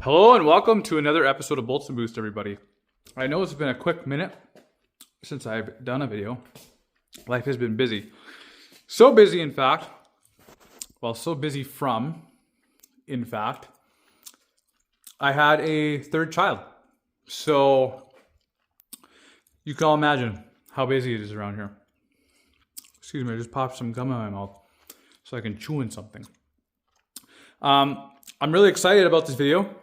Hello and welcome to another episode of Bolts and Boost, everybody. I know it's been a quick minute since I've done a video. Life has been busy. So busy, in fact. Well, so busy in fact, I had a third child. So you can all imagine how busy it is around here. Excuse me, I just popped some gum in my mouth so I can chew in something. I'm really excited about this video.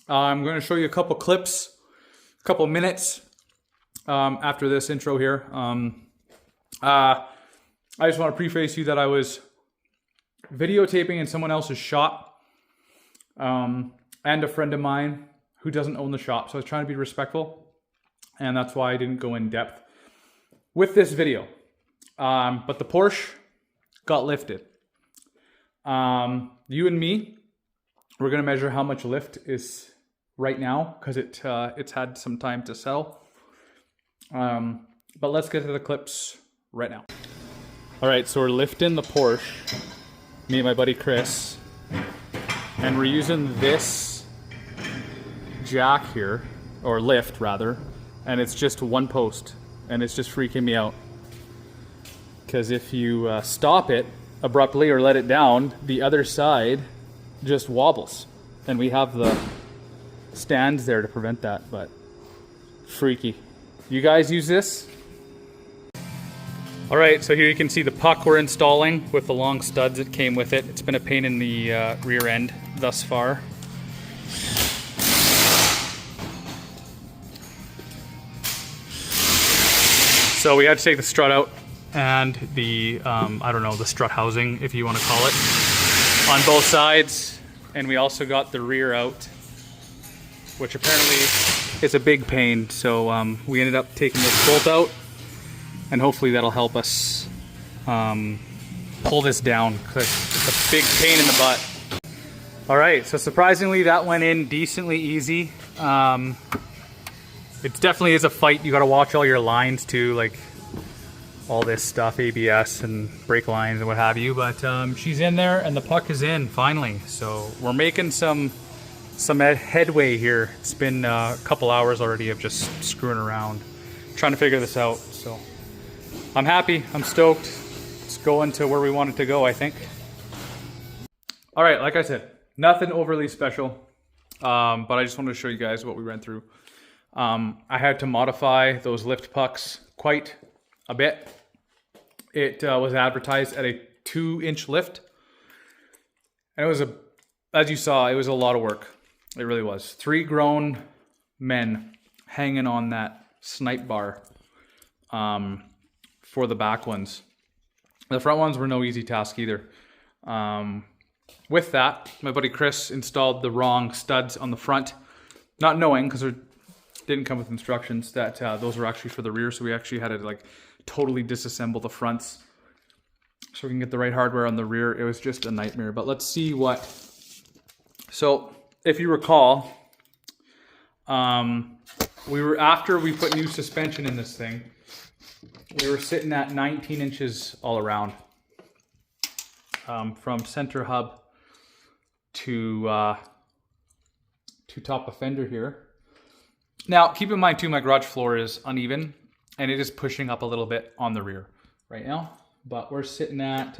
I'm going to show you a couple clips, a couple minutes after this intro here. I just want to preface you that I was videotaping in someone else's shop and a friend of mine who doesn't own the shop. So I was trying to be respectful, and that's why I didn't go in depth with this video. But the Porsche got lifted. You and me, we're going to measure how much lift is right now because it's had some time to settle. But let's get to the clips right now. All right, so we're lifting the Porsche, me and my buddy Chris, and we're using this jack here, or lift rather, and it's just one post, and it's just freaking me out. Because if you stop it abruptly or let it down, the other side just wobbles. And we have the stands there to prevent that, but freaky. You guys use this? All right, so here you can see the puck we're installing with the long studs that came with it. It's been a pain in the rear end thus far. So we had to take the strut out and the, I don't know, the strut housing, if you want to call it, on both sides. And we also got the rear out, which apparently is a big pain. So we ended up taking this bolt out, and hopefully that'll help us pull this down, because it's a big pain in the butt. All right, so surprisingly that went in decently easy. It definitely is a fight. You got to watch all your lines too, like all this stuff, ABS and brake lines and what have you, but she's in there and the puck is in finally. So we're making some headway here. It's been a couple hours already of just screwing around, trying to figure this out. So I'm happy, I'm stoked. It's going to where we want it to go, I think. All right, like I said, nothing overly special, but I just wanted to show you guys what we went through. I had to modify those lift pucks quite a bit. It was advertised at a 2-inch lift, and it was as you saw, it was a lot of work. It really was. 3 grown men hanging on that snipe bar for the back ones. The front ones were no easy task either. With that, my buddy Chris installed the wrong studs on the front, not knowing, because it didn't come with instructions, that those were actually for the rear. So we actually had to like totally disassemble the fronts so we can get the right hardware on the rear. It was just a nightmare, but let's see what. So if you recall, after we put new suspension in this thing, we were sitting at 19 inches all around, from center hub to top of fender here. Now, keep in mind too, my garage floor is uneven and it is pushing up a little bit on the rear right now, but we're sitting at,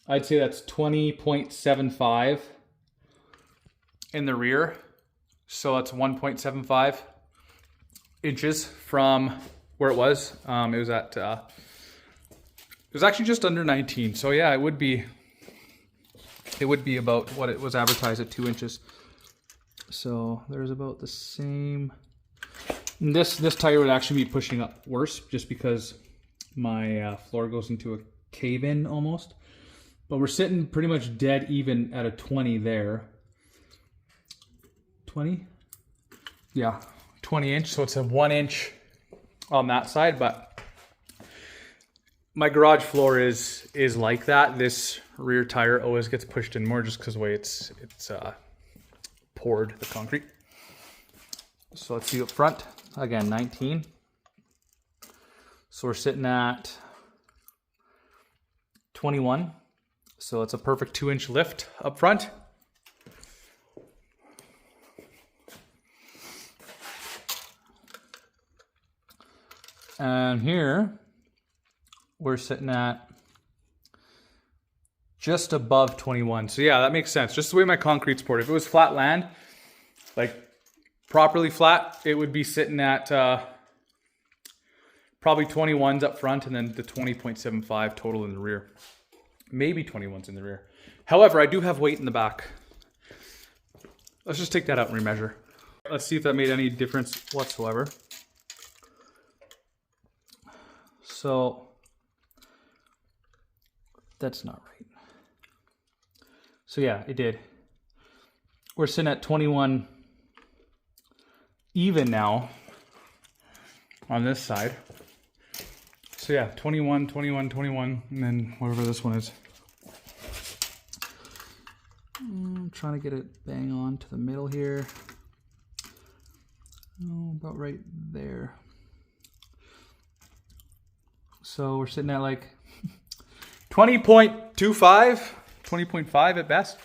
I'd say that's 20.75 in the rear. So that's 1.75 inches from where it was. It was at, it was actually just under 19. So yeah, it would be about what it was advertised at 2 inches. So there's about the same. This tire would actually be pushing up worse just because my floor goes into a cave-in almost. But we're sitting pretty much dead even at a 20 there. 20? Yeah, 20 inch. So it's a 1 inch on that side. But my garage floor is like that. This rear tire always gets pushed in more just because the way it's poured, the concrete. So let's see up front. Again, 19. So we're sitting at 21. So it's a perfect 2-inch lift up front. And here we're sitting at just above 21. So yeah, that makes sense. Just the way my concrete's poured. If it was flat land, like properly flat, it would be sitting at probably 21s up front and then the 20.75 total in the rear. Maybe 21s in the rear. However, I do have weight in the back. Let's just take that out and remeasure. Let's see if that made any difference whatsoever. So that's not right. So yeah, it did. We're sitting at 21 even now on this side. So yeah, 21, 21, 21, and then whatever this one is. I'm trying to get it bang on to the middle here. Oh, about right there. So we're sitting at like 20.25, 20.5 at best.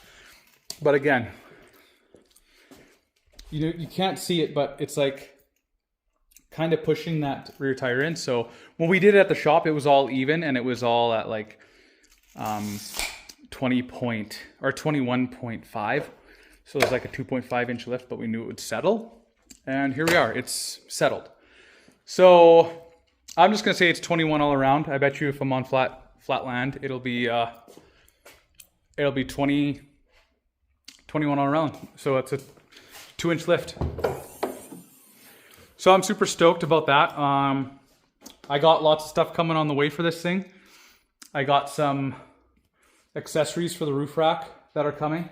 But again, you can't see it, but it's like kind of pushing that rear tire in. So when we did it at the shop, it was all even and it was all at like 21.5. So it was like a 2.5 inch lift, but we knew it would settle. And here we are, it's settled. So I'm just gonna say it's 21 all around. I bet you if I'm on flat land, it'll be 21 all around. So it's a 2-inch lift. So I'm super stoked about that. I got lots of stuff coming on the way for this thing. I got some accessories for the roof rack that are coming.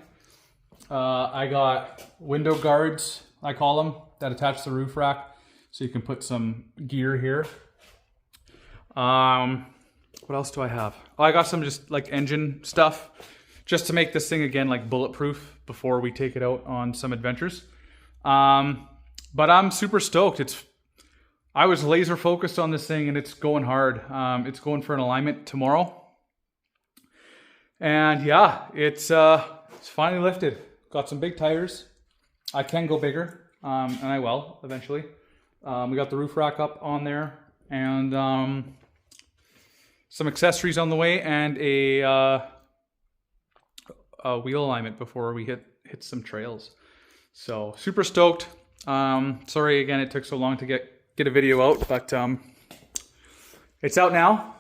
I got window guards, I call them, that attach to the roof rack. So you can put some gear here. What else do I have? Oh, I got some just like engine stuff just to make this thing again like bulletproof before we take it out on some adventures. But I'm super stoked. I was laser focused on this thing and it's going hard. It's going for an alignment tomorrow. And yeah, it's finally lifted. Got some big tires. I can go bigger, and I will eventually. We got the roof rack up on there and some accessories on the way and a wheel alignment before we hit some trails. So super stoked. Sorry again it took so long to get a video out, but it's out now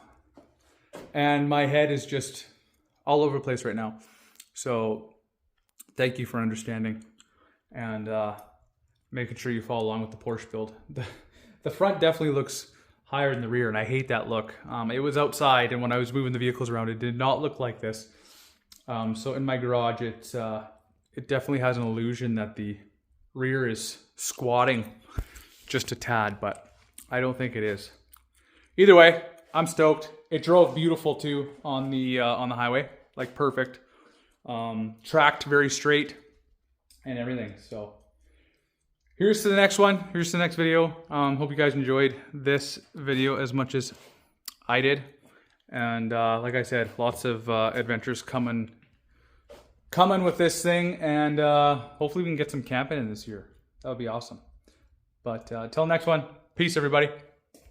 and my head is just all over the place right now. So thank you for understanding and making sure you follow along with the Porsche build. The front definitely looks higher than the rear and I hate that look. It was outside and when I was moving the vehicles around it did not look like this. So in my garage it definitely has an illusion that the rear is squatting just a tad, but I don't think it is. Either way, I'm stoked. It drove beautiful too on the highway, like perfect. Tracked very straight and everything. So here's to the next one. Here's to the next video. Hope you guys enjoyed this video as much as I did. And like I said, lots of adventures coming with this thing, and hopefully we can get some camping in this year. That would be awesome. But until next one, peace everybody.